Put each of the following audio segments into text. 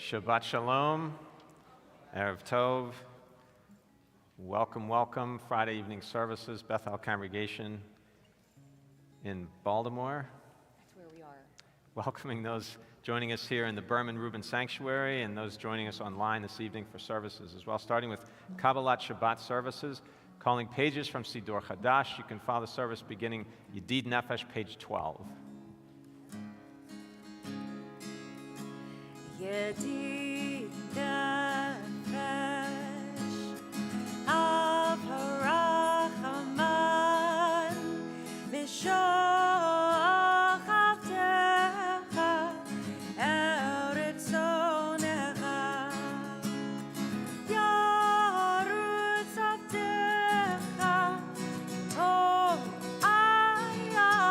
Shabbat Shalom, Erev Tov, welcome, welcome. Friday evening services, Bethel Congregation in Baltimore. That's where we are. Welcoming those joining us here in the Berman Rubin Sanctuary and those joining us online this evening for services as well, starting with Kabbalat Shabbat services, calling pages from Siddur Chadash. You can follow the service beginning Yedid Nefesh, page 12. Yedid Nefesh Av HaRachaman Mishoch Avtecha Eretz Onecha Yarutz Avtecha O Ayah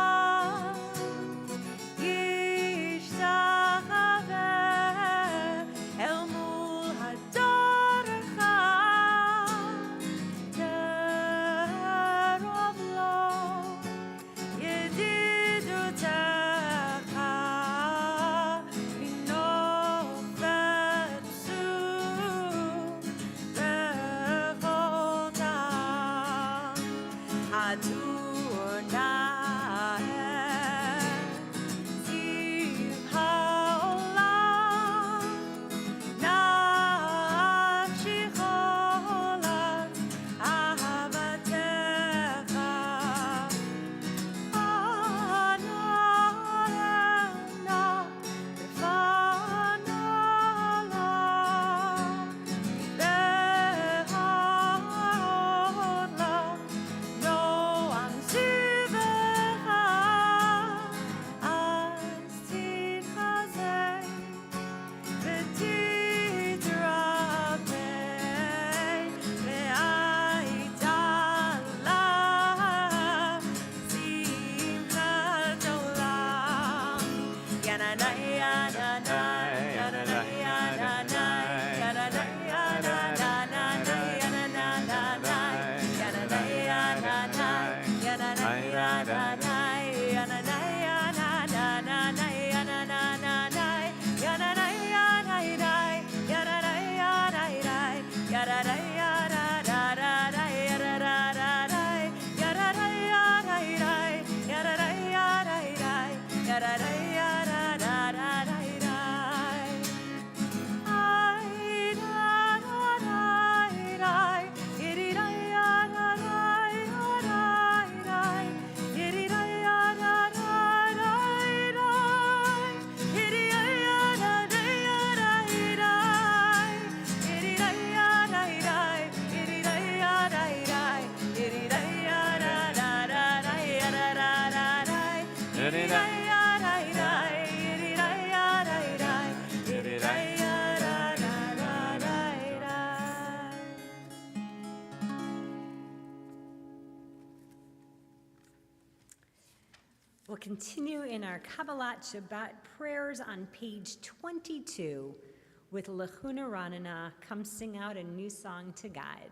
We'll continue in our Kabbalat Shabbat prayers on page 22 with Lechuna Ranana. Come sing out a new song to guide.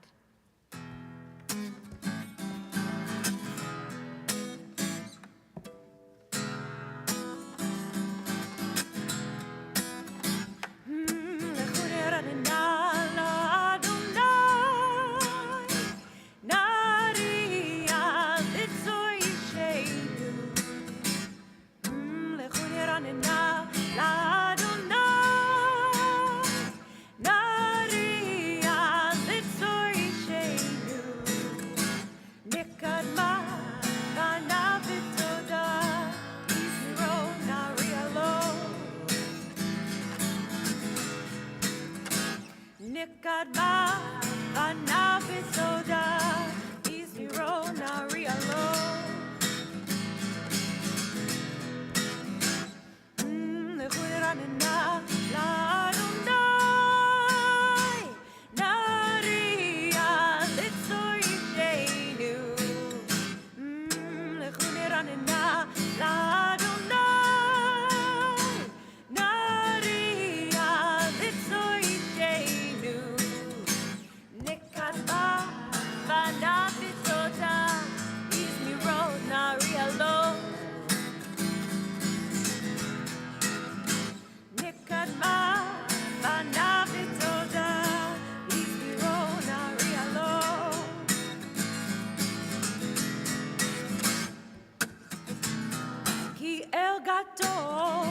gadol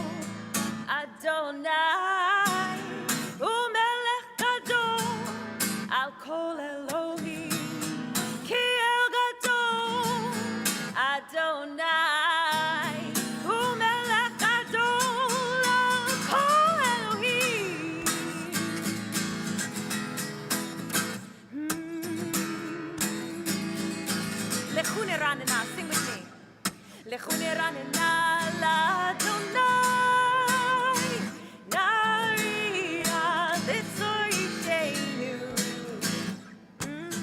Adonai umelech gadol al kol Elohim ki el gadol Adonai umelech gadol al kol Elohim. Lechune ranena, sing with me. Lechune ranena l'Adonai, naria litzor yisheinu.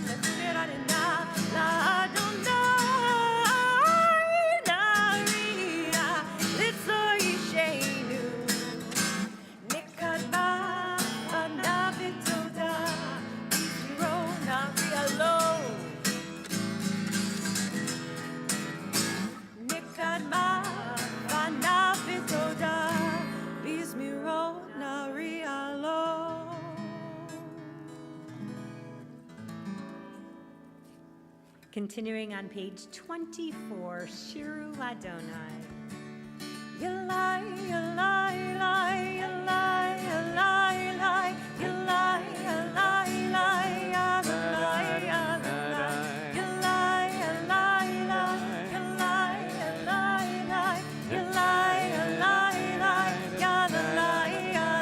Lechune ranena l'Adonai, naria litzor yisheinu. Nikadma anavitoda, yisro naria lo. Nikadma vanavitoda bizmiro narialo. Continuing on page 24, Shiru Ladonai. Yalai, yalai, yalai, yalai, yalai, yalai, yalai, yalai, yalai, yalai, yalai, yalai, yalai, yalai, yalai, yalai, yalai, yalai, yalai, yalai,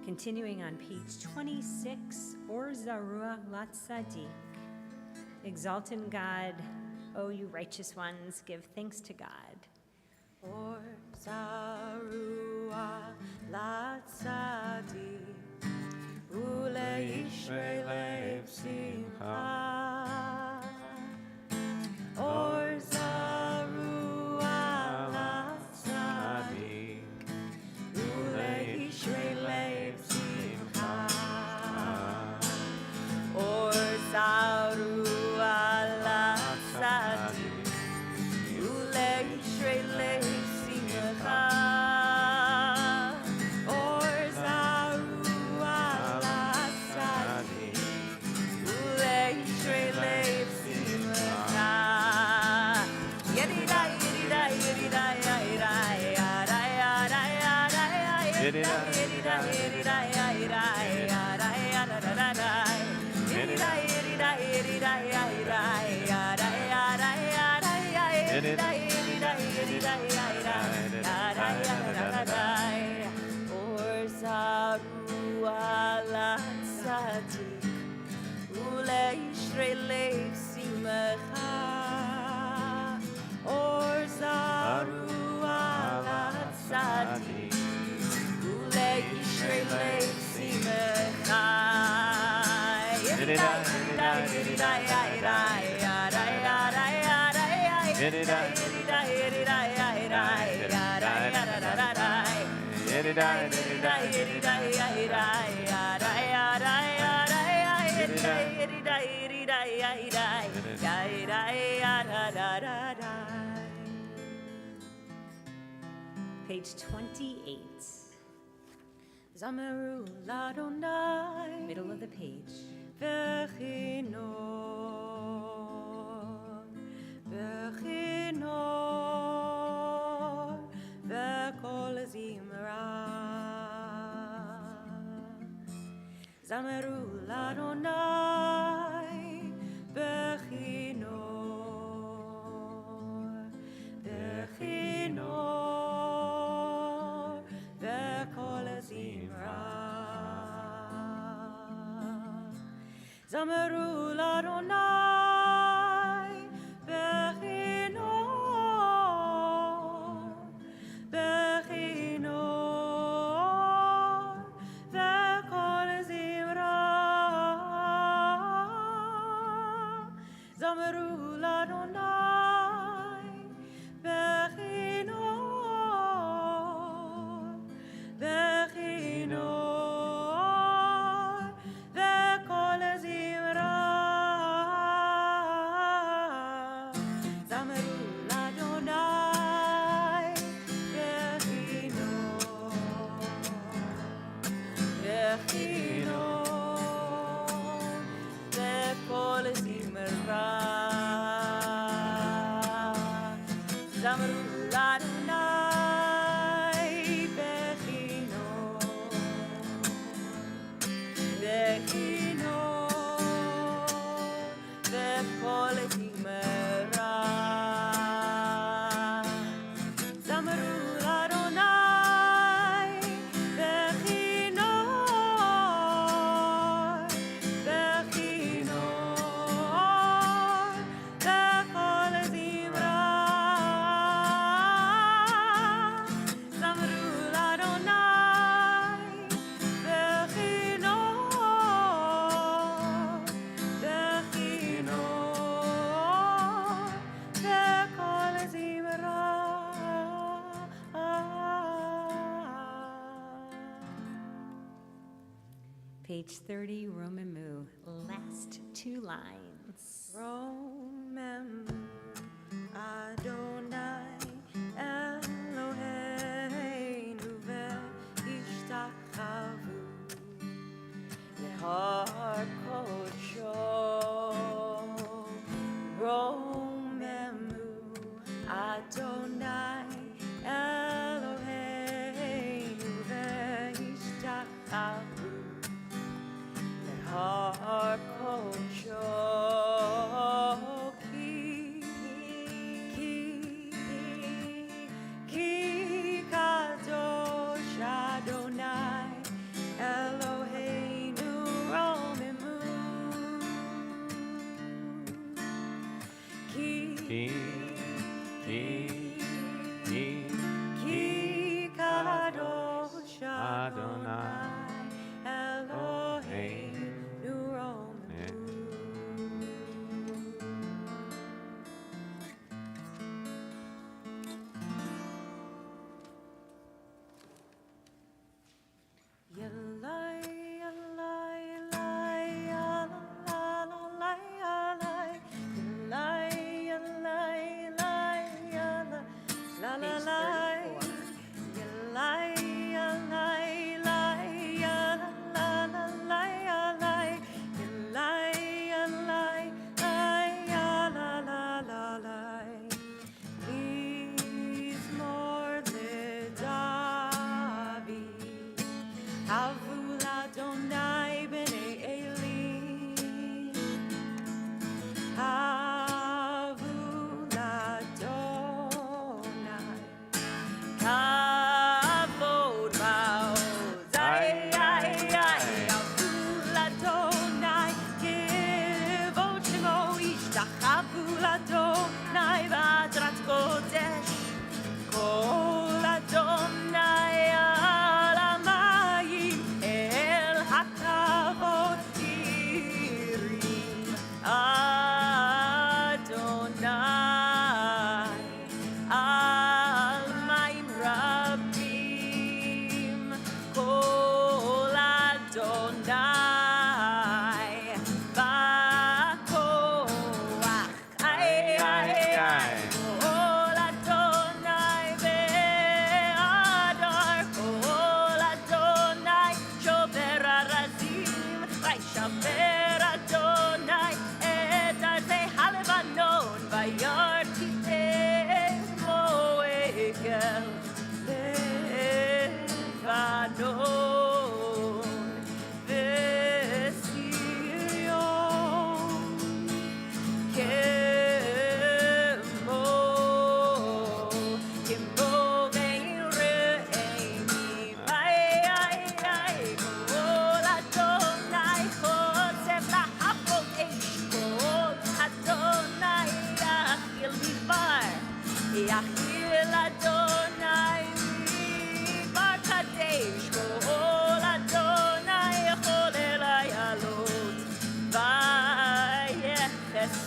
Continuing on page 26, Or Zarua Latzadik. Exalt in God, O you righteous ones, give thanks to God. Or zarua latzadi ule Yisrael simcha. Or zarua latzadi ule Yisrael simcha. Or zarua latzadi ule Yisrael simcha. Or zarua latzadi ule Yisrael simcha. Yedida yedida yedida yedida yedida yedida yedida yedida yedida yedida yedida yedida Or zarua latzadi ule Yisrael Page 28, Zameru ladonai, middle of the page. vechinor, vechinor, vekol zimra. Zameru ladonai, vechinor, vechinor, vekol zimra. Zameru ladonai, vechinor, vechinor, vekol zimra. Zameru ladonai, vechinor, vechinor, vekol zimra. Zameru ladonai, vechinor, vechinor, vekol zimra. Zameru ladonai, vechinor, vechinor, vekol zimra. Zameru ladonai, vechinor, vechinor, vekol zimra. Zameru ladonai, vechinor, vechinor, vekol zimra. Page 30, Romemu, last two lines. Romem Adonai Eloheinu ve'ishtachavu lehar kodsho. Romemu Adonai Eloheinu ve'ishtachavu lehar kodsho. Ki kadosh Adonai Eloheinu romemu. Ki kadosh Adonai Eloheinu romemu. Yalai, yalai, yalai, yalai, yalai, yalai, yalai, yalai,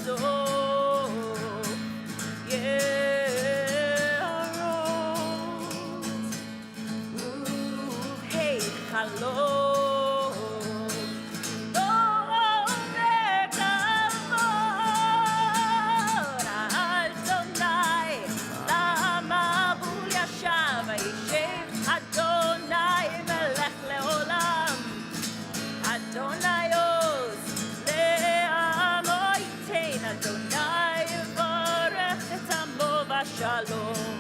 הסוף. יערות ובהיכלות, דור וכבוד, אדוני, למבול ישב, וישב אדוני מלך לעולם. אדוני עוז לעמו ייתן, אדוני יברך את עמו בשלום.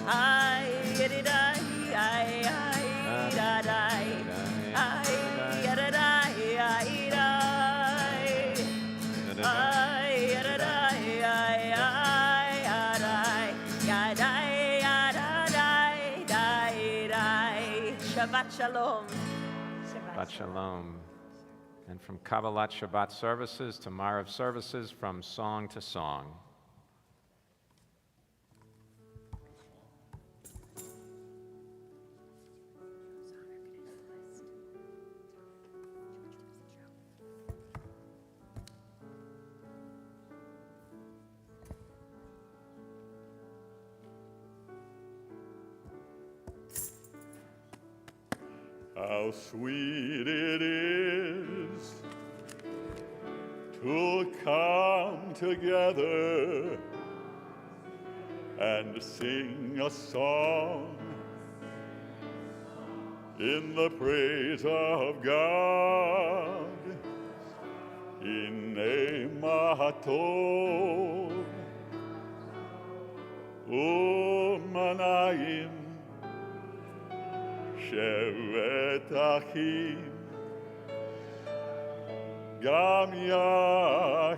איי ידידיי, איי איי ידידיי, איי ידידיי, איי ידידיי, איי ידידיי, איי איי ידידיי, ידידיי, ידידיי, ידידיי. שבת שלום. Shabbat Shalom. And from Kabbalat Shabbat services to Marav services, from song to song. How sweet it is to come together and sing a song in the praise of God. In Mahatov Umanayim Shevet Achim Gam Yachad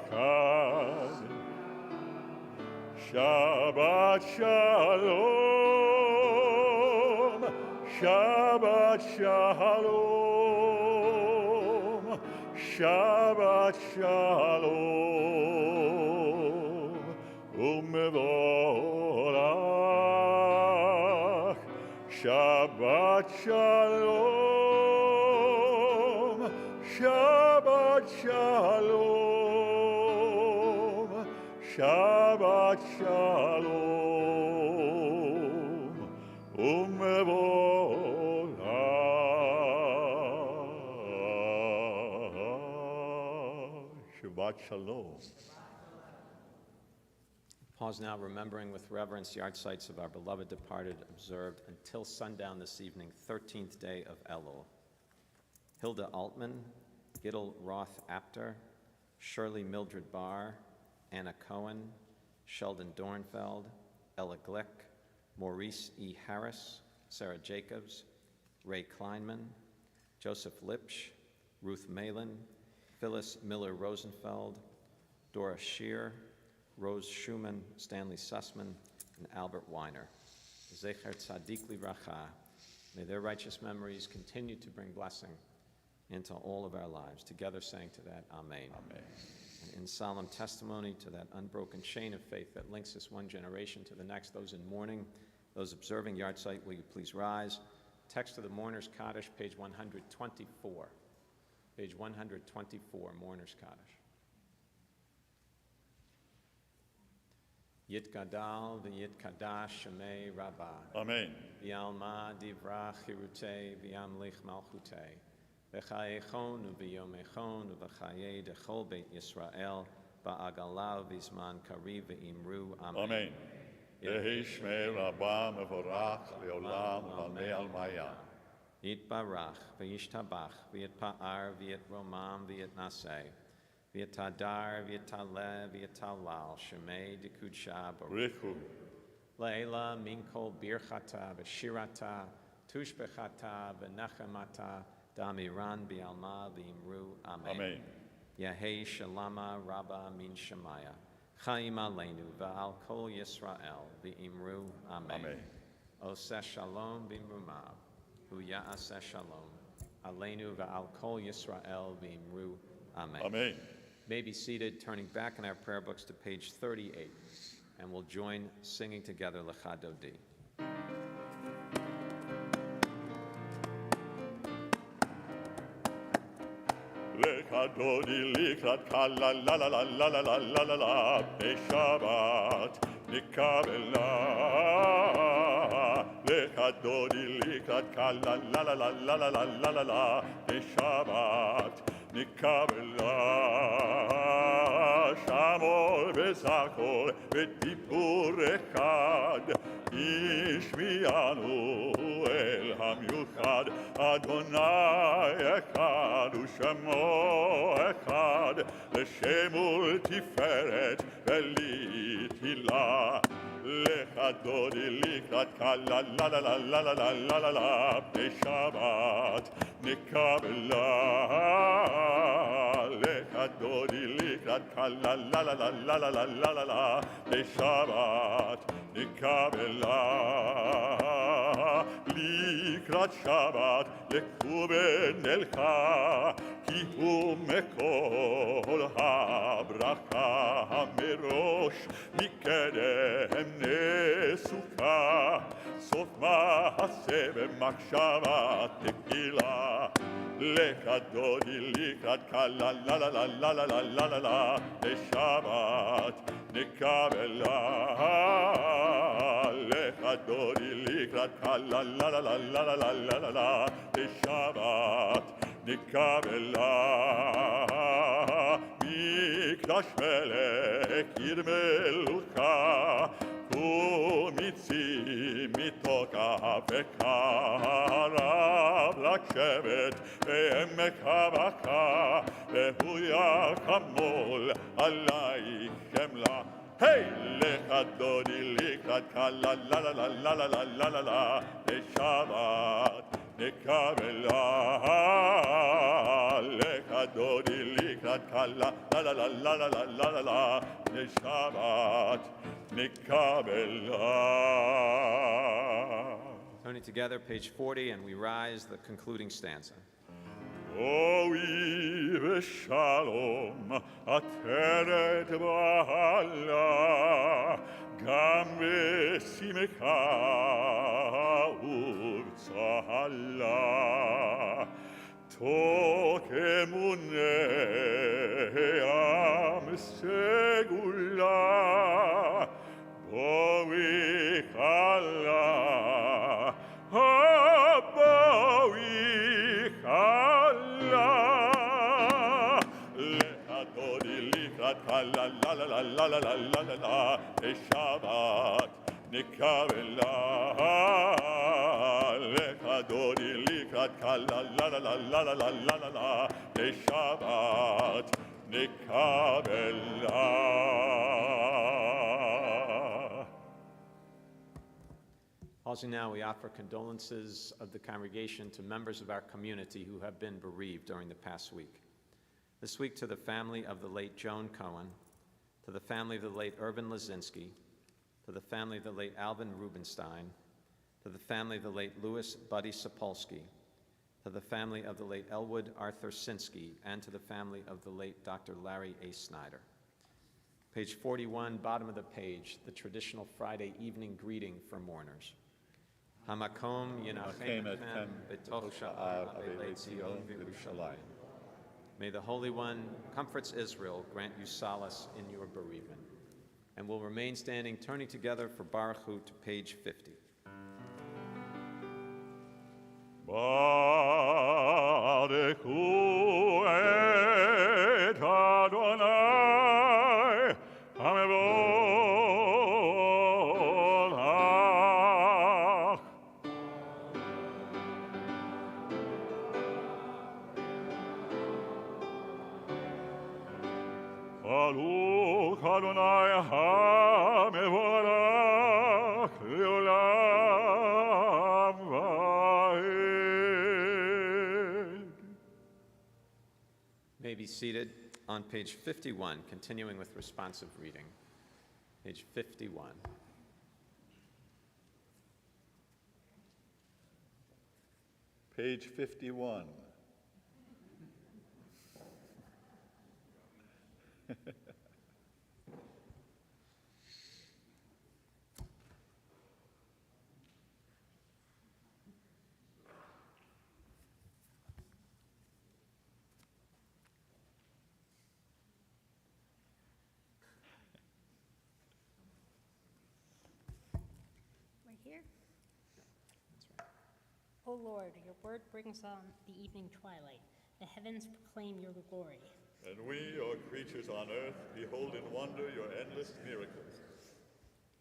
Shabbat Shalom Shabbat Shalom Shabbat Shalom Umevorach Shabbat Shalom Shabbat Shalom Shabbat Shalom Umevorach Shabbat Shalom. Pause now, remembering with reverence the art sites of our beloved departed, observed until sundown this evening, 13th day of Elul. Hilda Altman, Gittel Roth Apter, Shirley Mildred Barr, Anna Cohen, Sheldon Dornfeld, Ella Glick, Maurice E. Harris, Sarah Jacobs, Ray Kleinman, Joseph Lipsch, Ruth Malin, Phyllis Miller Rosenfeld, Dora Shear, Rose Schumann, Stanley Sussman, and Albert Weiner. Zecher Tzadik Livracha. May their righteous memories continue to bring blessing into all of our lives. Together saying to that, Amen. Amen. And in solemn testimony to that unbroken chain of faith that links us one generation to the next, those in mourning, those observing yard site, will you please rise? Text of the Mourner's Kaddish, page 124. Page 124, Mourner's Kaddish. Yitgadal v'yitkadash shemei Rabbah. Amen. V'yalma divrach hirutei v'yamlich malchutei. V'chayechon u'v'yomechon u'v'chayei dechol beit Yisrael ba'agalav v'zman kariv v'imru. Amen. Amen. Yehi Shmei Rabbah mevorach leolam v'amei almaya. Yitbarach v'yishtabach v'yitpa'ar v'yitromam v'yitnaseh. V'yitadar, v'yitaleh, v'yitalal, Shemei dekudsha baruch. Richu. Leila minkol birchata, v'shirata, tushbechata, v'nechemata, damiran bi'alma v'imru. Amen. Amen. Yahei shalama rabba min shemaya. Chaim aleinu v'al kol Yisrael v'imru. Amen. Amen. Oseh shalom b'imrumav. Huya'aseh shalom. Aleinu v'al kol Yisrael v'imru. Amen. Amen. May be seated, turning back in our prayer books to page 38, and we'll join singing together Lecha Dodi. Lecha Lekadodi likrat kala la la la la la la la la la Beshabat nikabela Lekadodi likrat kala la la la la la la la la la Beshabat nikabela Shamol bezakol betipur echad Ishmianu el hamiuchad Adonai echad u'shemo echad L'shemul tiferet velitila Lechadodi likrat kala la la la la la la la la la Beshabat nikabela Lechadodi likrat kala la la la la la la la la la Beshabat nikabela Likrat Shabbat lekuben elcha Ki hu mekol habracha merosh Mikedem nesuka Sof ma'aseh b'machshava tequila Lekadodi likrat kala la la la la la la la la la Beshabat nikabela Lekadodi likrat kala la la la la la la la la la Beshabat nikabela Mikdash melech yirmelucha Kumitzi mitoka vekarav Lakshevet ve'emek havaka Vehu yachamol alai shemla Hey, lekadodi likrat kala la la la la la la la la la Beshabat nikabela lekadodi likrat kala la la la la la la la la la Beshabat nikabela. Turning together, page 40, and we rise the concluding stanza. Ovi v'shalom ateret ba'ala Gam v'simecha u'v'tzahala Tok emunei am segula Bovi chala Bovi chala Lekadodi likrat kala la la la la la la la la la Beshabat nikabela Lekadodi likrat kala la la la la la la la la la Beshabat nikabela. Also now we offer condolences of the congregation to members of our community who have been bereaved during the past week. This week to the family of the late Joan Cohen, to the family of the late Irvin Lazinski, to the family of the late Alvin Rubenstein, to the family of the late Louis Buddy Sapolsky, to the family of the late Elwood Arthur Sinsky, and to the family of the late Dr. Larry A. Snyder. Page 41, bottom of the page, the traditional Friday evening greeting for mourners. Hamakom Yenachem Etchem B'toch Sha'ar Avelei Tzion V'Yerushalayim. May the Holy One comforts Israel, grant you solace in your bereavement. And we'll remain standing, turning together for Baruch Hu to page 50. Baruch Hu et Adonai Hamevolach. Baruch Adonai Hamevolach Leolam Vaed. May be seated on page 51, continuing with responsive reading. Page 51. Page 51. O Lord, your word brings on the evening twilight. The heavens proclaim your glory. And we, your creatures on earth, behold in wonder your endless miracles.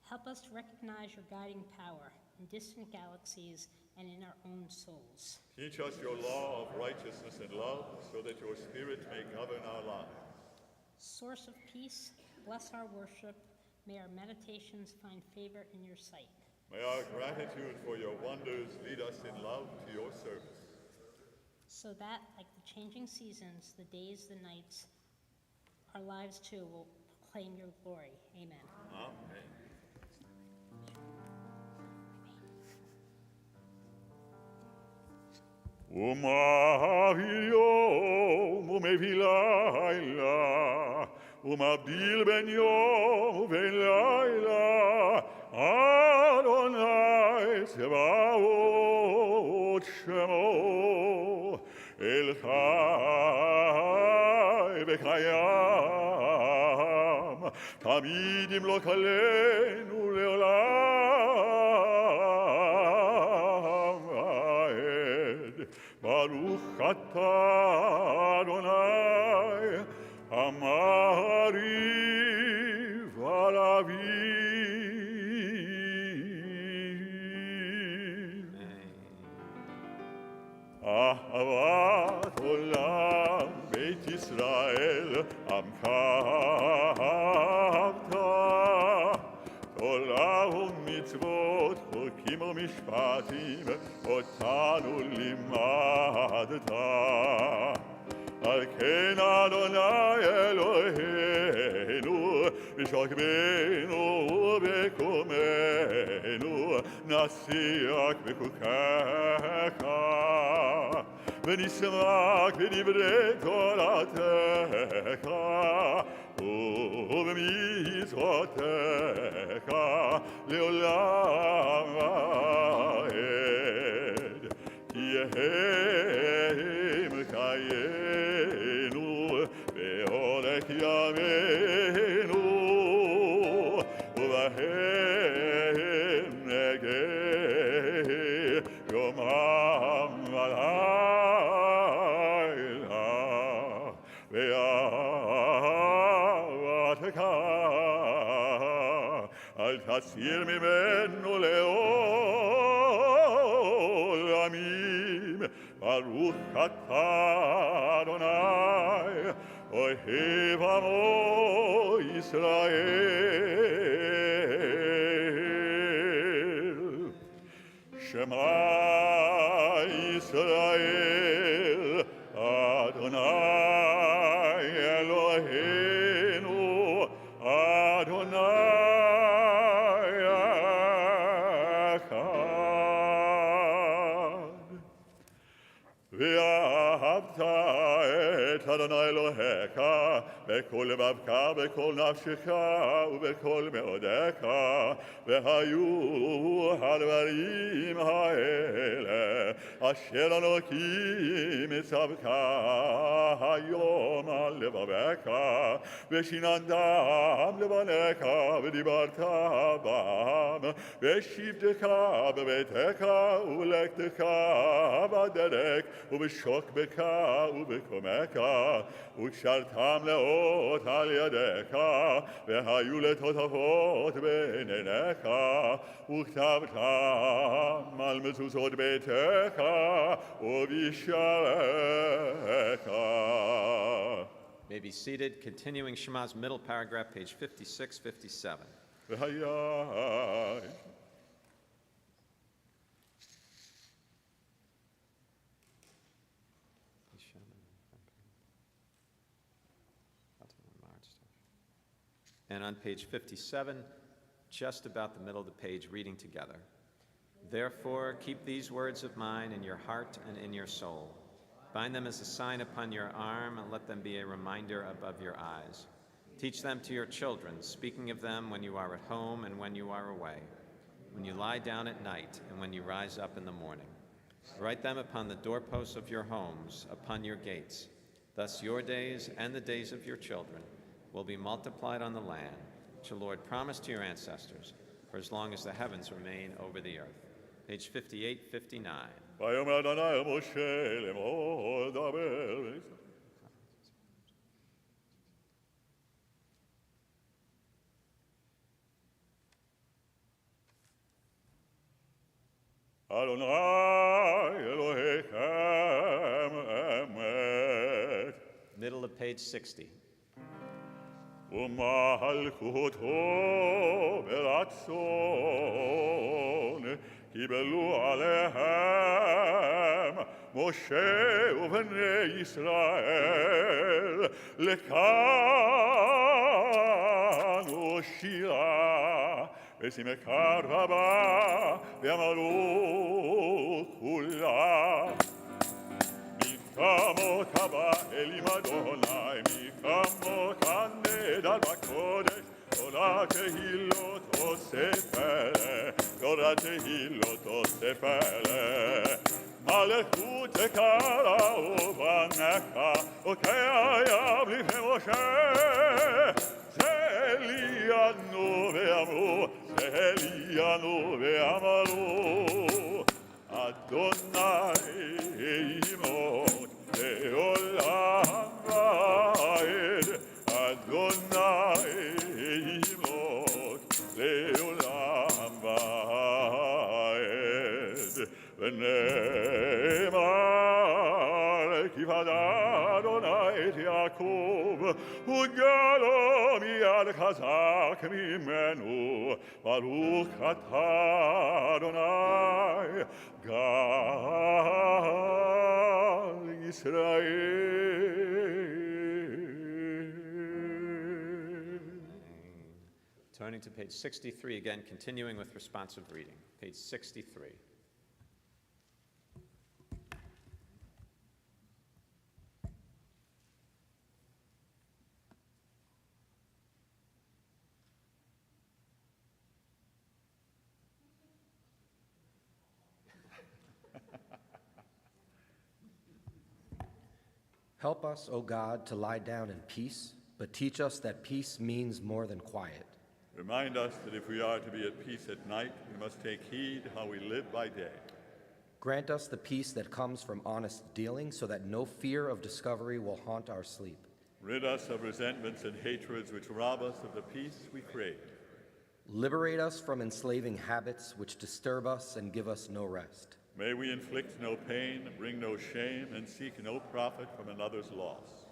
Help us to recognize your guiding power in distant galaxies and in our own souls. Teach us your law of righteousness and love, so that your spirit may govern our lives. Source of peace, bless our worship. May our meditations find favor in your sight. May our gratitude for your wonders lead us in love to your service. So that, like the changing seasons, the days, the nights, our lives too will proclaim your glory. Amen. Amen. Umaviyom umevilayla, umabdil ben yom velayla, Adonai Tzebaot Shemo, El Chai v'Chayam, Tamid yimlok aleinu leolam va'ed. Baruch atah Adonai, Amariv Alavim. Ahavat olam Beit Yisrael Amcha Avta, Torah u'mitzvot chokim u'mishpatim otanu limadta. Al ken Adonai Eloheinu b'shokbenu u'bekumenu nasiach b'chukecha v'nismach b'divrei Toratecha ובמצוותיך לעולם ועד. כי הם חיינו ואורך ימינו, ובהם נגה יומם ולילה. אל תסיר ממנו לעולמים. ברוך אתה אדוני, אוהב עמו ישראל. שמע ישראל, אדוני אלוהינו, אדוני ואהבת את אדוני אלוהיך בכל לבבך, בכל נפשך ובכל מאודיך, והיו הדברים האלה אשר אנוכי מצווך היום על לבבך, ושיננתם לבניך ודיברת בם, ושבתך בביתך ולכתך בדרך ובשוקבך ובקומך, וקשרתם לאות על ידיך, והיו לטוטפות בין עיניך, וכתבתם על מזוזות ביתך ובשעריך. May be seated. Continuing Shema's middle paragraph, page 56, 57. והיה And on page 57, just about the middle of the page, reading together. Therefore, keep these words of mine in your heart and in your soul. Bind them as a sign upon your arm, and let them be a reminder above your eyes. Teach them to your children, speaking of them when you are at home and when you are away, when you lie down at night and when you rise up in the morning. Write them upon the doorposts of your homes, upon your gates. Thus your days and the days of your children will be multiplied on the land, which the Lord promised to your ancestors, for as long as the heavens remain over the earth. Page 58, 59. ויאמר אדוני אל משה לאמור דבר. אדוני אלוהיכם אמת. Middle of page 60. ומלכותו ברצון קיבלו עליהם משה ובני ישראל לכאן ושירה ושמחה רבה ואמרו כולם מי כמוך באלים אדוני מי כמוך נהדר בקודש תורת תהילות עושה פלא תורת תהילות עושה פלא מלכות קרה ובנך וקיים לפני משה זה עליינו ואמרו זה עליינו ואמרו אדוני ימות לעולם ועד אדוני ימות לעולם ועד ונאמר כי פדה אדוני את יעקב וגאלו מיד חזק ממנו ברוך אתה אדוני גאל ישראל. Turning to page 63 again, continuing with responsive reading. Page 63. Help us, O God, to lie down in peace, but teach us that peace means more than quiet. Remind us that if we are to be at peace at night, we must take heed how we live by day. Grant us the peace that comes from honest dealing, so that no fear of discovery will haunt our sleep. Rid us of resentments and hatreds which rob us of the peace we crave. Liberate us from enslaving habits which disturb us and give us no rest. May we inflict no pain, bring no shame, and seek no profit from another's loss.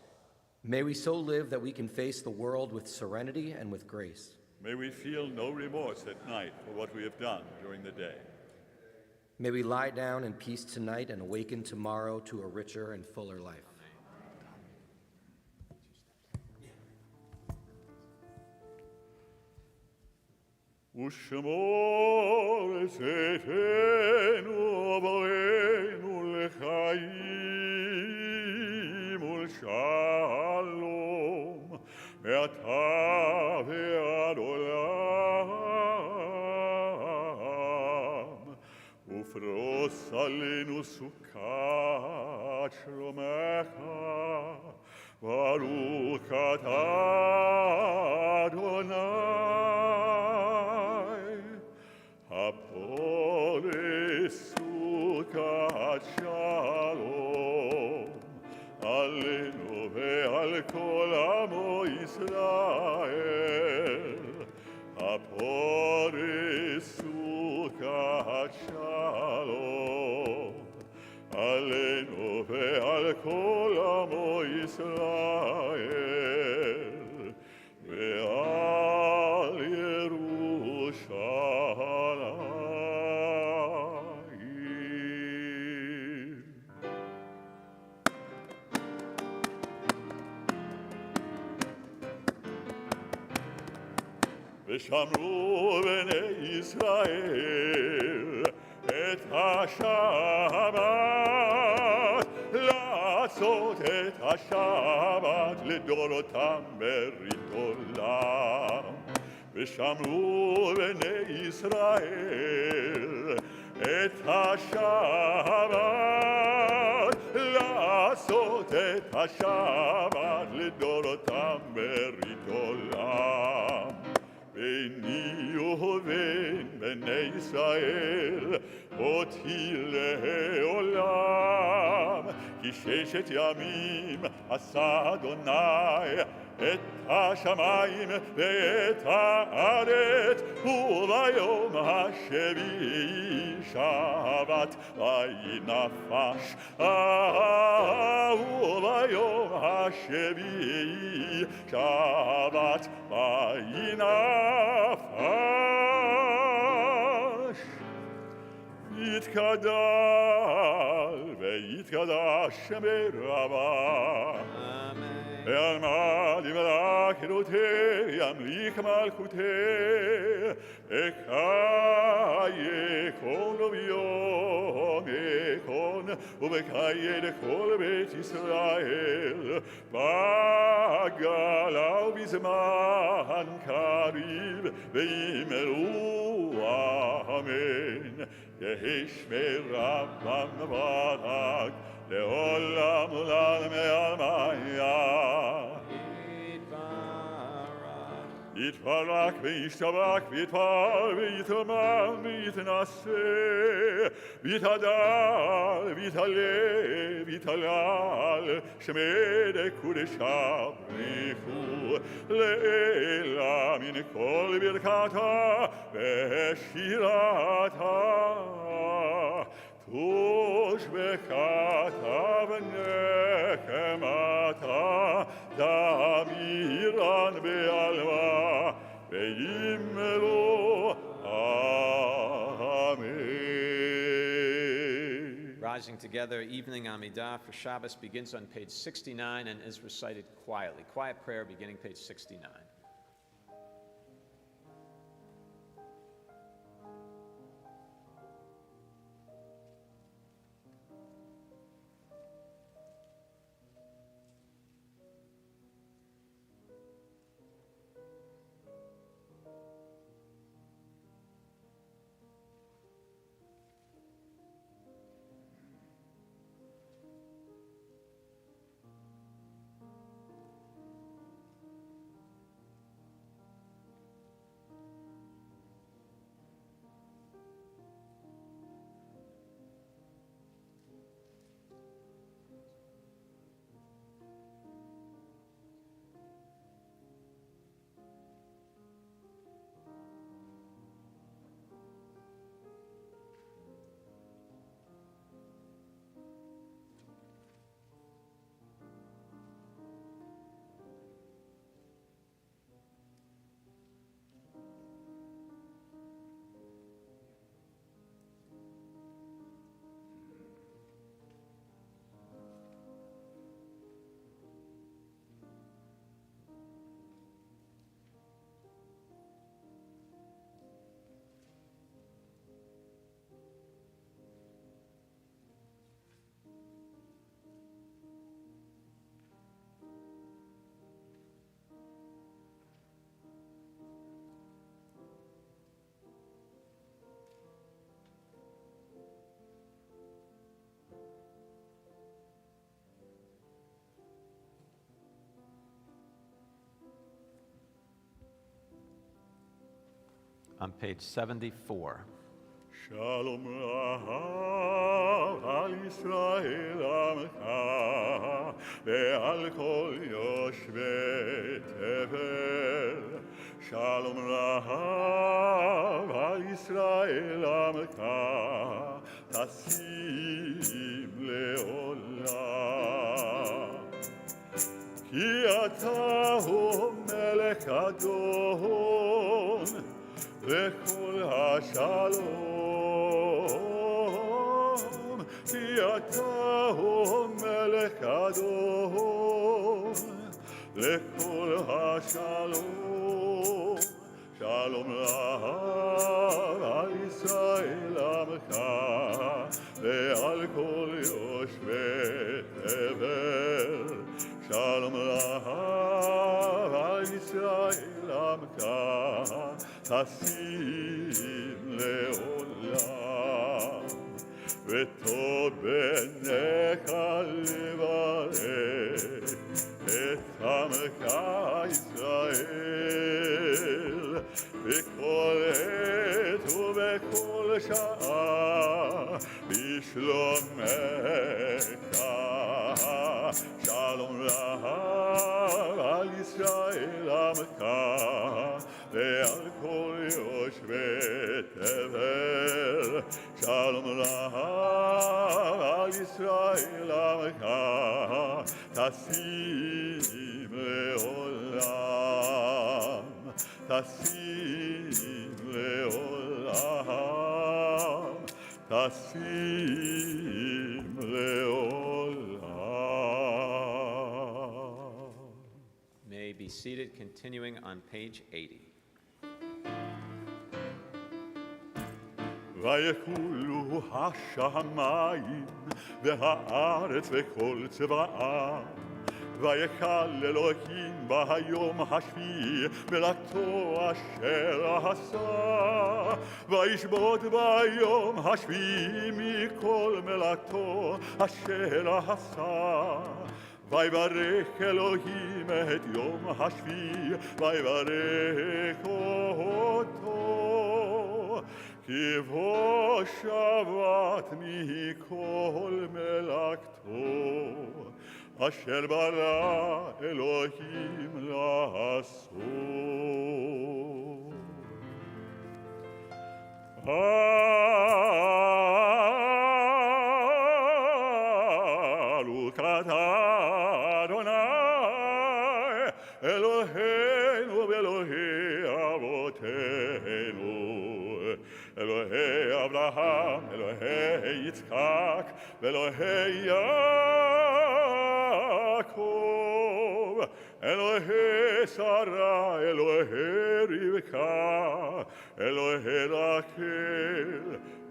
May we so live that we can face the world with serenity and with grace. May we feel no remorse at night for what we have done during the day. May we lie down in peace tonight and awaken tomorrow to a richer and fuller life. ושמור צאתנו עברנו לחיים ולשלום מעתה ועד עולם ופרוס עלינו סוכת שלומך ברוך אתה אדוני הפורס סוכת שלום עלינו ועל כל עמו ישראל הפורס סוכת שלום עלינו ועל כל עמו ישראל ועל ירושלים. ושמרו בני ישראל את השבת לעשות את השבת לדורותם ברית עולם ושמרו בני ישראל את השבת לעשות את השבת לדורותם ברית עולם ביני ובין בני ישראל אותי לעולם ששת ימים עשה אדוני את השמיים ואת הארץ, וביום השביעי שבת וינפש. וביום השביעי שבת וינפש. יתגדל ויתקדש שם ברמה, ועלמד ימלך אלוהי ימליך מלכותי, ויקום וביום יקום ובקיים כל בית ישראל, בגלה ובזמן קריב ויאמרו אמן. יהי שמי רבם ברק לעולם עולם מעלמיה. יתברך וישתבח ויתפאר ויתרומם ויתנשא ויתהדר ויתעלה ויתהלל שמי לקודשא בריחו לעילה מן כל ברכתה ושירתה. תושבחתה ונחמתה דמירן בעלמה ויאמרו amen. Rising together, evening Amidah for Shabbos begins on page 69 and is recited quietly. Quiet prayer beginning page 69. On page 74. Shalom על ישראל עמך ועל כל יושבי תבל. שלום רב על ישראל עמך תשים לעולם. כי אתה הוא מלך אדון לכל השלום. כי אתה הוא מלך אדון לכל השלום. שלום רב על ישראל עמך ועל כל יושבי תבל. שלום רב על ישראל עמך תשים לעולם. וטוב בעיניך לברך את עמך ישראל בכל עת ובכל שעה בשלומך. ועל כל יושבי תבל, שלום רב על ישראל עמך, תשים לעולם, תשים לעולם, תשים לעולם. May be seated, continuing on page 80. ויקולו השמיים והארץ וכל צבאם, ויקל אלוהים ביום השביעי מלאכתו אשר עשה, וישבות ביום השביעי מכל מלאכתו אשר עשה. ויברך אלוהים את יום השביעי, ויברך אותו, כי בו שבת מכל מלאכתו, אשר ברא אלוהים לעשות. ברוך אתה אדוני אלוהינו ואלוהי אבותינו, אלוהי אברהם, אלוהי יצחק ואלוהי יעקב, אלוהי שרה, אלוהי רבקה, אלוהי רחל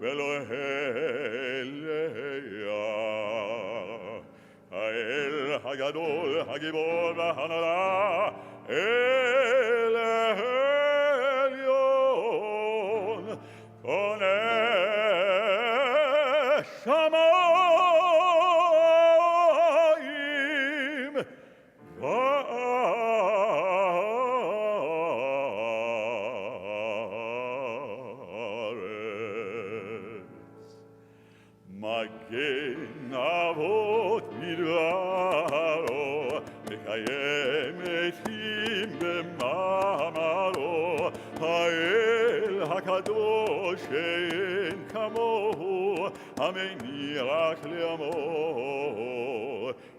ואלוהי לאה. האל הגדול, הגיבור והנורא, אל העליון, קונה שמיים וארץ. מגן אבות מדברו, מקיים מתים במאמרו, האל הקדוש שאין כמוהו, המניח לעמו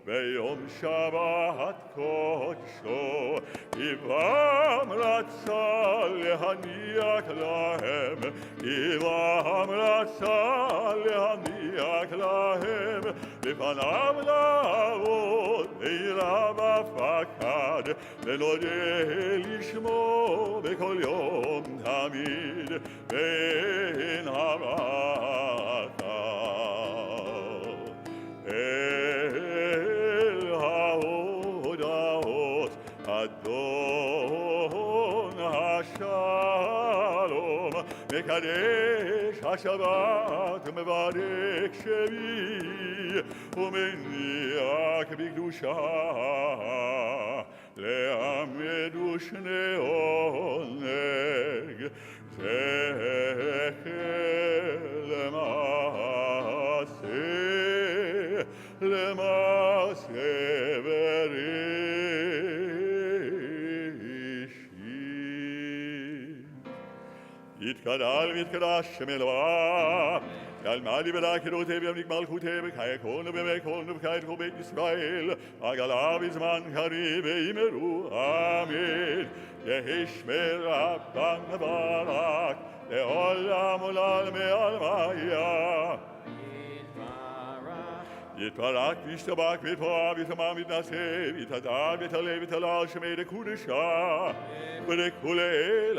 ביום שבת קודשו, כי בם רצה להניח להם, כי בם רצה להניח להם, לפניו לעבוד בעירה בפקד, ונודה לשמו בכל יום תמיד, ואין המלאכה. אל ההודעות אדון השלום, מקדש השבת ומברך שבי, ומניח בקדושה לעמד ושני עונג, זכר למעשה בראשית. יתגדל ויתקדש שם אלוהה, יעלמה לבדה כדורתי וימליק מלכותי, בחיי קולנו בימי קולנו בחיי כל בית ישראל, עגלה בזמן קריב וימרו, אמן. יהי שמי רבן ברק, לעולם ולעלמי עלמיה. יתברך וישתבח ויתפאר ויתאמן ויתנשא ויתהדר ויתעלה ויתהלל שמי לקודשה, ולכולי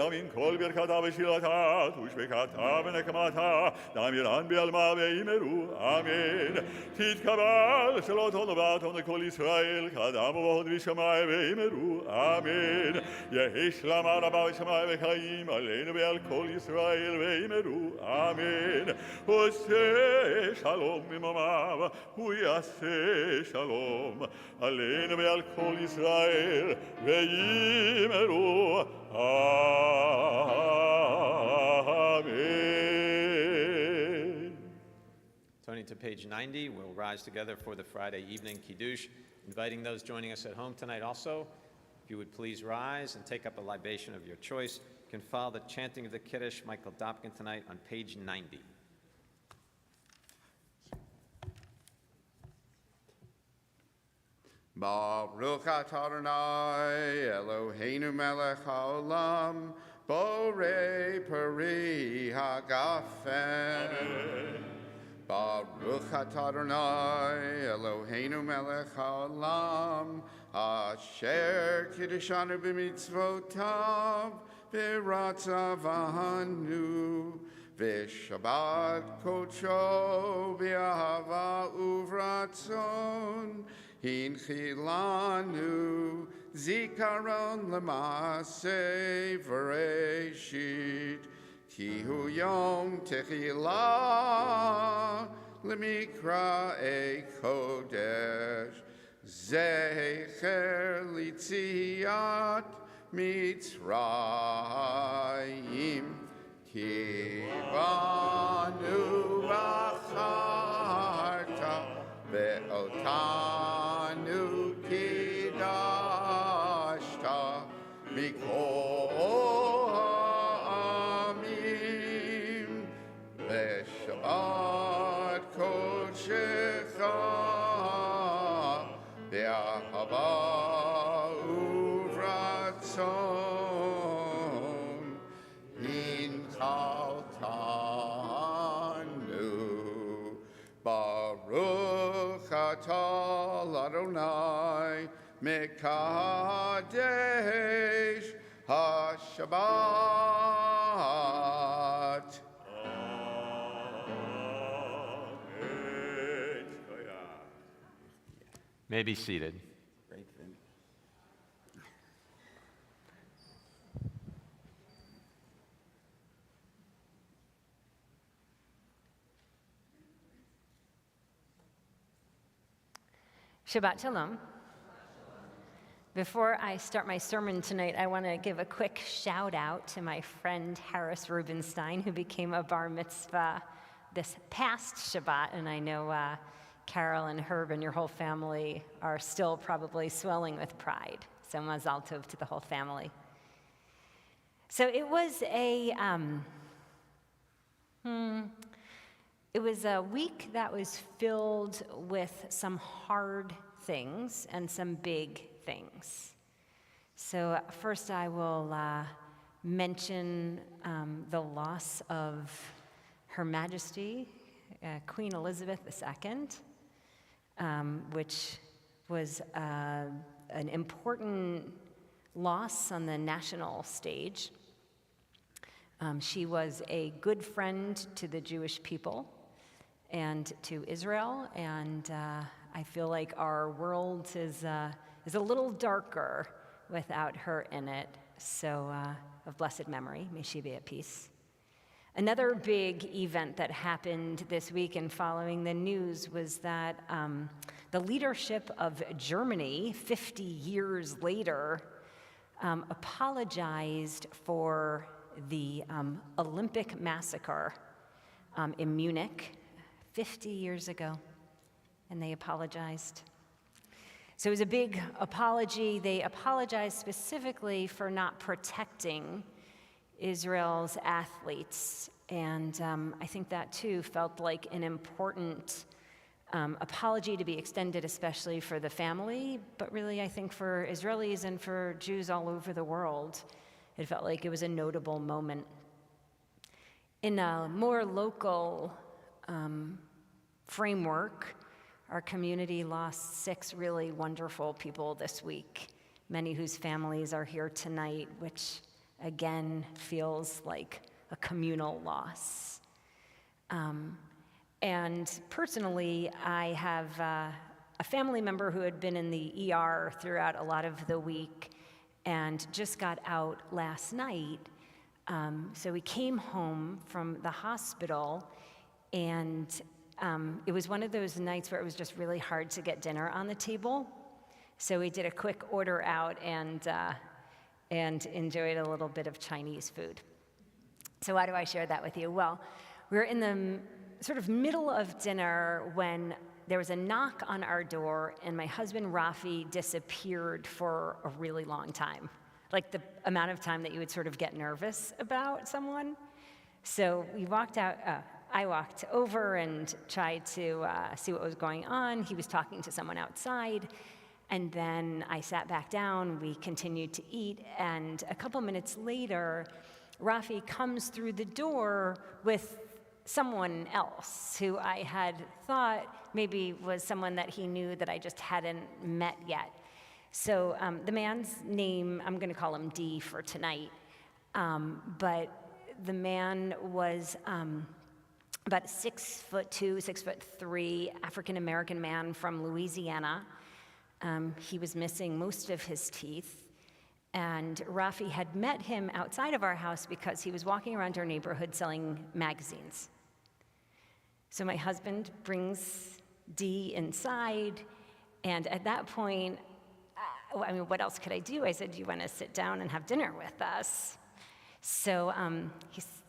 אמן כל ברכתה ושירתה ושבחתה ונקמתה נאמירן בעלמה ויאמרו אמן. תתקבל שלום וברכות לכל ישראל כאדם ובהוד בשמיים ויאמרו אמן. יהי שלמה רבה בשמיים וחיים עלינו ועל כל ישראל ויאמרו אמן. עושה שלום עממיו ויעשה שלום עלינו ועל כל ישראל ויאמרו amen. Turning to page 90, we'll rise together for the Friday evening Kiddush, inviting those joining us at home tonight also If you would please rise and take up a libation of your choice, you can follow the chanting of the Kiddush, Michael Dopkin, tonight on page 90. Baruch atah Adonai Eloheinu melech haolam borei peri hagafen. Baruch atah Adonai Eloheinu melech haolam asher kiddushanu b'mitzvotav v'ratzavanu v'shabbat kodsho b'ahava uvratzon Hinchilanu zikaron lemase v'reshit ki hu yom techila lemikra e kodesh zecher litziat mitzrayim ki banu b'charta ve'otanu kidashta mikol ha'amim ve'shabbat kodshecha ve'ahava uvratzon hinchaltanu Baruch atah Adonai mekadesh haShabbat. Amen. May be seated. Shabbat Shalom. Before I start my sermon tonight, I want to give a quick shout out to my friend Harris Rubenstein, who became a bar mitzvah this past Shabbat. And I know Carol and Herb and your whole family are still probably swelling with pride. So mazal tov to the whole family. So it was It was a week that was filled with some hard things and some big things. So first I will mention the loss of Her Majesty, Queen Elizabeth II, which was an important loss on the national stage. She was a good friend to the Jewish people and to Israel, and I feel like our world is a little darker without her in it. So, of blessed memory, may she be at peace. Another big event that happened this week and following the news was that the leadership of Germany, 50 years later, apologized for the Olympic massacre in Munich 50 years ago, and they apologized. So it was a big apology. They apologized specifically for not protecting Israel's athletes, and I think that too felt like an important apology to be extended, especially for the family, but really I think for Israelis and for Jews all over the world. It felt like it was a notable moment. In a more local framework, our community lost 6 really wonderful people this week, many whose families are here tonight, which again feels like a communal loss. And personally, I have a family member who had been in the ER throughout a lot of the week and just got out last night. So we came home from the hospital, and it was one of those nights where it was just really hard to get dinner on the table. So we did a quick order out and enjoyed a little bit of Chinese food. So why do I share that with you? Well, we were in the sort of middle of dinner when there was a knock on our door, and my husband Rafi disappeared for a really long time, like the amount of time that you would sort of get nervous about someone. So we walked out, I walked over and tried to see what was going on. He was talking to someone outside, and then I sat back down, we continued to eat, and a couple minutes later, Rafi comes through the door with someone else who I had thought maybe was someone that he knew that I just hadn't met yet. So the man's name, I'm going to call him D for tonight, but the man was about 6'2", 6'3", African-American man from Louisiana. He was missing most of his teeth. And Rafi had met him outside of our house because he was walking around our neighborhood selling magazines. So my husband brings D inside, and at that point, I mean, what else could I do? I said, do you want to sit down and have dinner with us? So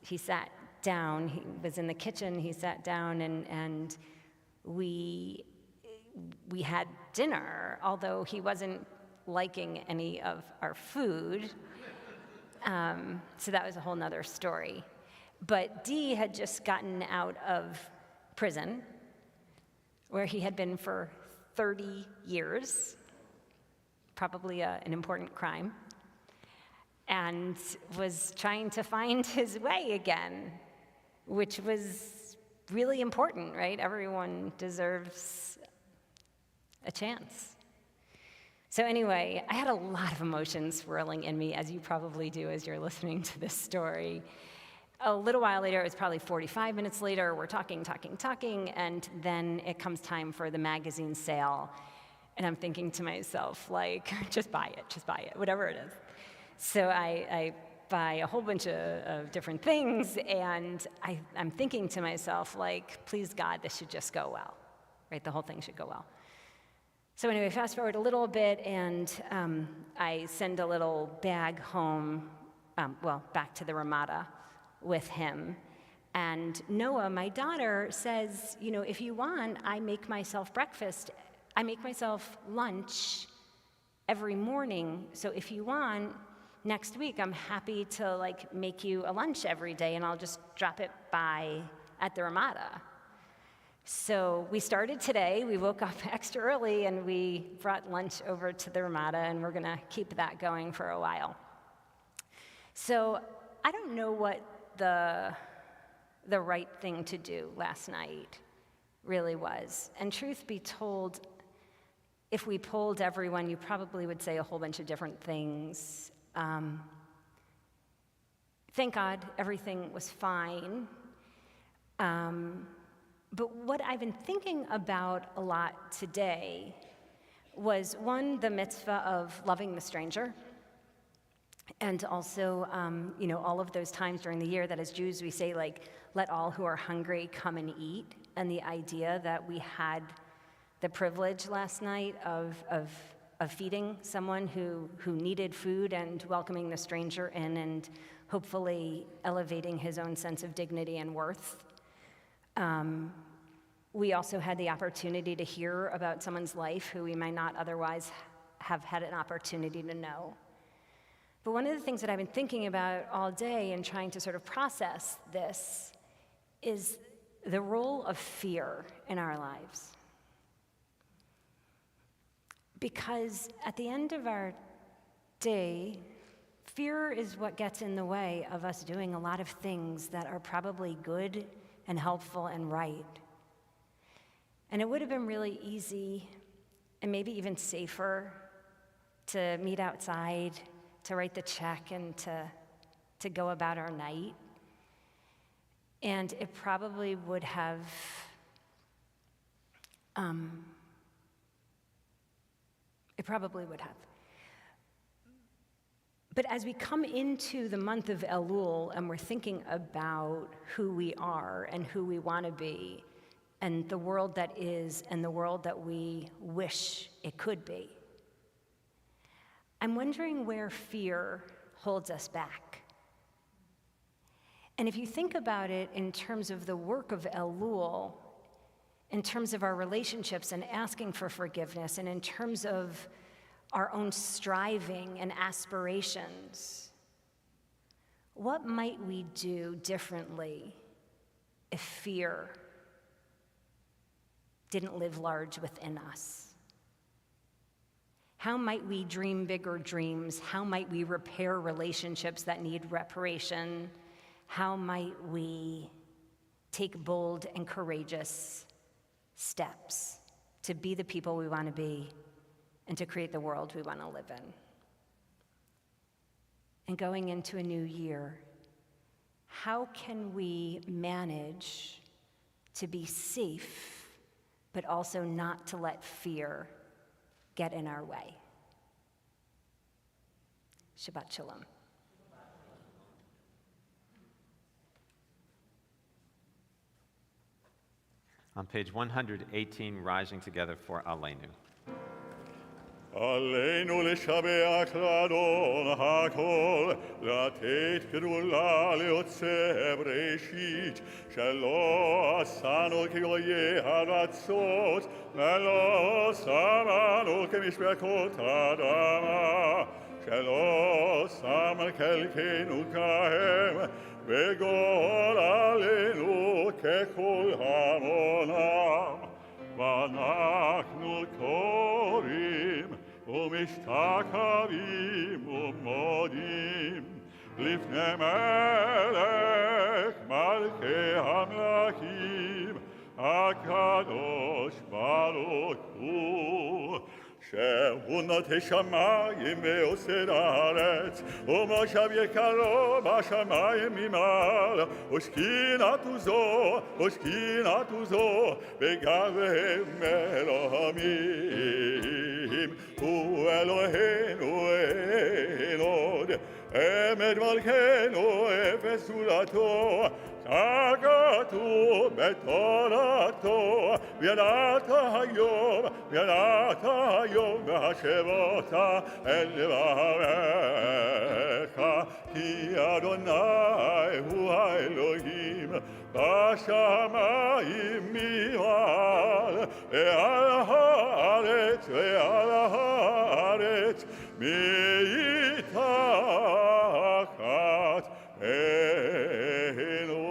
he sat down. He was in the kitchen. He sat down, and we had dinner, although he wasn't liking any of our food. So that was a whole nother story. But D had just gotten out of prison, where he had been for 30 years, probably an important crime, and was trying to find his way again, which was really important, right? Everyone deserves a chance. So anyway, I had a lot of emotions swirling in me, as you probably do as you're listening to this story. A little while later, it was probably 45 minutes later, we're talking, and then it comes time for the magazine sale. And I'm thinking to myself, like, just buy it, whatever it is. So I buy a whole bunch of different things, and I'm thinking to myself, like, please God, this should just go well, right? The whole thing should go well. So anyway, fast forward a little bit, and I send a little bag home, back to the Ramada with him. And Noah, my daughter, says, you know, if you want, I make myself breakfast. I make myself lunch every morning. So if you want, next week, I'm happy to like make you a lunch every day, and I'll just drop it by at the Ramada. So we started today. We woke up extra early, and we brought lunch over to the Ramada, and we're going to keep that going for a while. So I don't know what the right thing to do last night really was. And truth be told, if we polled everyone, you probably would say a whole bunch of different things. Thank God everything was fine. But what I've been thinking about a lot today was, one, the mitzvah of loving the stranger, and also, all of those times during the year that as Jews we say, like, let all who are hungry come and eat, and the idea that we had the privilege last night of feeding someone who needed food and welcoming the stranger in and hopefully elevating his own sense of dignity and worth. We also had the opportunity to hear about someone's life who we might not otherwise have had an opportunity to know. But one of the things that I've been thinking about all day and trying to sort of process this is the role of fear in our lives. Because at the end of our day, fear is what gets in the way of us doing a lot of things that are probably good and helpful and right. And it would have been really easy and maybe even safer to meet outside, to write the check, and to go about our night. And it probably would have But as we come into the month of Elul and we're thinking about who we are and who we want to be and the world that is and the world that we wish it could be, I'm wondering where fear holds us back. And if you think about it in terms of the work of Elul, in terms of our relationships and asking for forgiveness, and in terms of our own striving and aspirations, what might we do differently if fear didn't live large within us? How might we dream bigger dreams? How might we repair relationships that need reparation? How might we take bold and courageous steps to be the people we want to be and to create the world we want to live in? And going into a new year, how can we manage to be safe, but also not to let fear get in our way? Shabbat Shalom. On page 118, Rising Together for Aleinu. עלינו לשבח לאדון הכל, לתת גדולה ליוצר בראשית, שלא עשנו כגויי ארצות, ולא שמנו כמשפחות אדמה, שלא שם חלקנו כהם, וגורלנו ככל המונם. ואנחנו קוראים ומשתחווים ומודים לפני מלך מלכי המלכים הקדוש ברוך הוא, שהוא נוטה שמיים ועושה הארץ, ומושב יקרו בשמיים ממעל, ושכינת עוזו בגבהם אלוהים, הוא אלוהינו אין עוד, אמת מלכנו אפס זולתו, ככתוב בתורתו, וידעת היום והשבות אל לבבך, כי אדוני הוא האלוהים בשמיים ממעל, ועל הארץ מתחת אין עוד.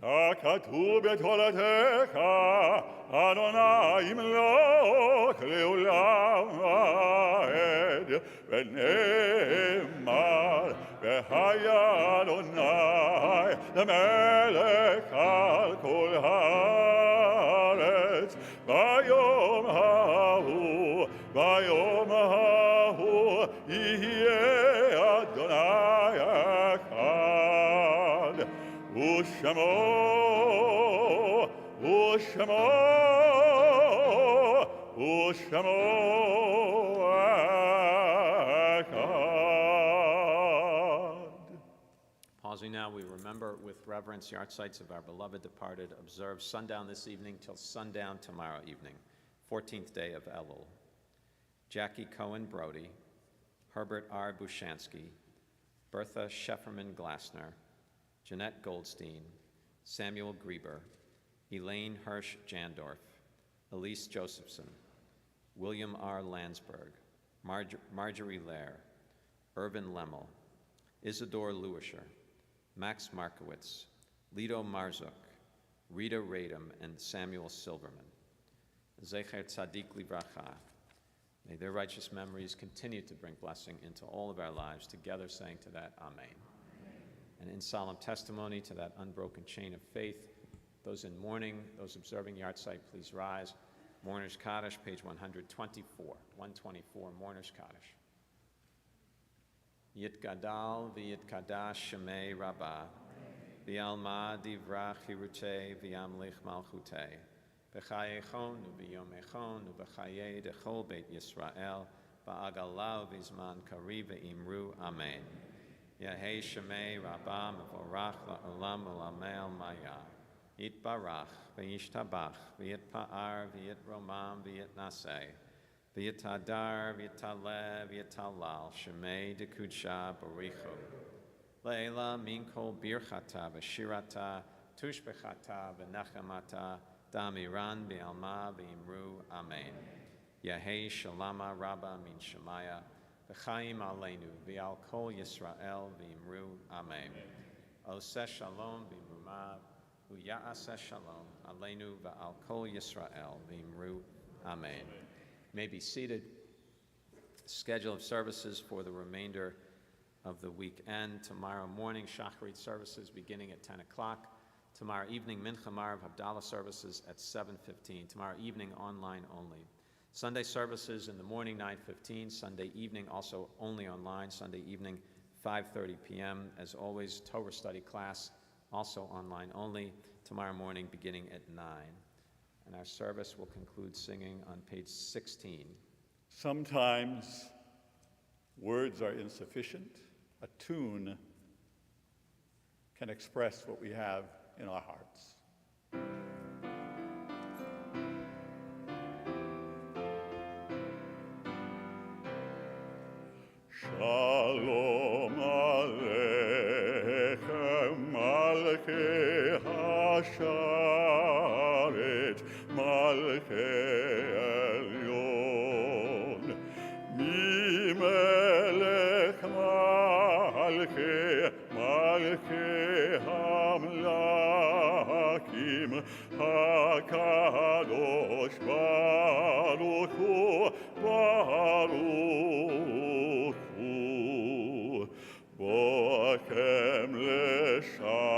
ככתוב בתורתך, אדוני ימלוך לעולם ועד, ונאמר, והיה אדוני למלך על כל הארץ, ביום ההוא יהיה אדוני אחד, ושמו אחד. Pausing now, we remember with reverence the artsites of our beloved departed. Observe sundown this evening till sundown tomorrow evening, 14th day of Elul. Jackie Cohen Brody, Herbert R. Bushansky, Bertha Schefferman Glassner, Jeanette Goldstein, Samuel Grieber, Elaine Hirsch Jandorf, Elise Josephson, William R. Landsberg, Marjorie Lair, Irvin Lemmel, Isidore Lewisher, Max Markowitz, Lido Marzuk, Rita Radom, and Samuel Silverman. Zecher Tzadik Livracha. May their righteous memories continue to bring blessing into all of our lives, together saying to that, Amen. And in solemn testimony to that unbroken chain of faith, those in mourning, those observing Yahrzeit, please rise. Mourner's Kaddish, page 124. 124, Mourner's Kaddish. Yitgadal v'yitkadash shemei Rabbah, v'yalma divrach hirutei v'yamlich malchutei, v'chayechon u'v'yomechon u'v'chayei dechol beit Yisrael, v'agalau v'zman kari v'imru Amen. Yahei shemei Rabbah mevorach la'olam u'lamel maya. Yitbarach v'yishtabach v'yitpa'ar v'yitromam v'yitnaseh. V'yitadar, v'yitalev, v'yitalal, Shemei dekudsha barichu. Le'ela min kol birchata v'shirata, tushbechata v'nechamata, damiran v'alma v'imru, Amen. Yahei shalama rabba min shemaya, v'chaim aleinu, v'al kol Yisrael v'imru, Amen. Oseh shalom v'imrumav, u'ya'aseh shalom, aleinu v'al kol Yisrael v'imru, Amen. You may be seated. Schedule of services for the remainder of the weekend. Tomorrow morning, Shacharit services beginning at 10 o'clock. Tomorrow evening, Mincha Marav Havdalah services at 7:15. Tomorrow evening, online only. Sunday services in the morning, 9:15. Sunday evening, also only online. Sunday evening, 5:30 p.m. As always, Torah study class, also online only. Tomorrow morning, beginning at 9. And our service will conclude singing on page 16. Sometimes words are insufficient. A tune can express what we have in our hearts. Shalom Aleichem Malkei Hasharet Malkei Elyon Mimelech Malkei Hamlakim HaKadosh Baruch Hu Baruch Hu Boakem LeShalom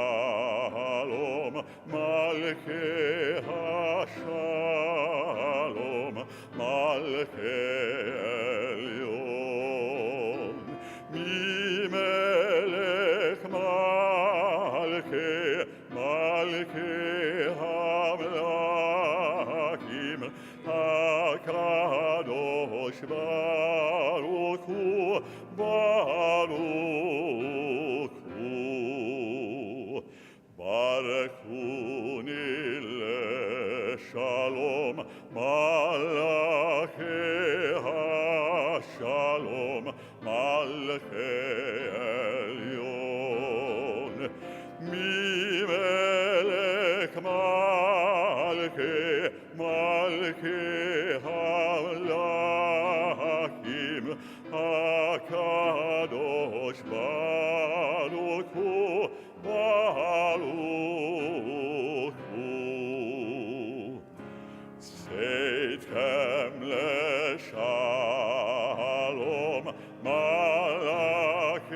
Malkei HaShalom Malkei Elyon Mimelech Malkei Hamlakim HaKadosh Baruch Hu Baruch Hu Baruchuni LeShalom Malkei HaShalom Malkei Elyon Mimelech Malkei Hamlakim HaKadosh Baruch Hu Baruch Hu Seitchem LeShalom Malkei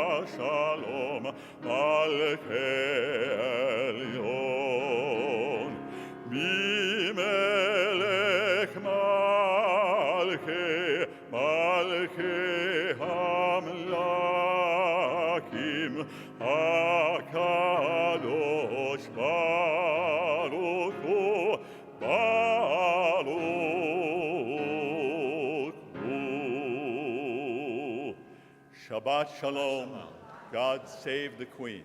HaShalom Malkei Elyon Mimelech Malkei Hamlakim HaKadosh Baruch Hu Baruch Hu. Shabbat Shalom. God save the Queen.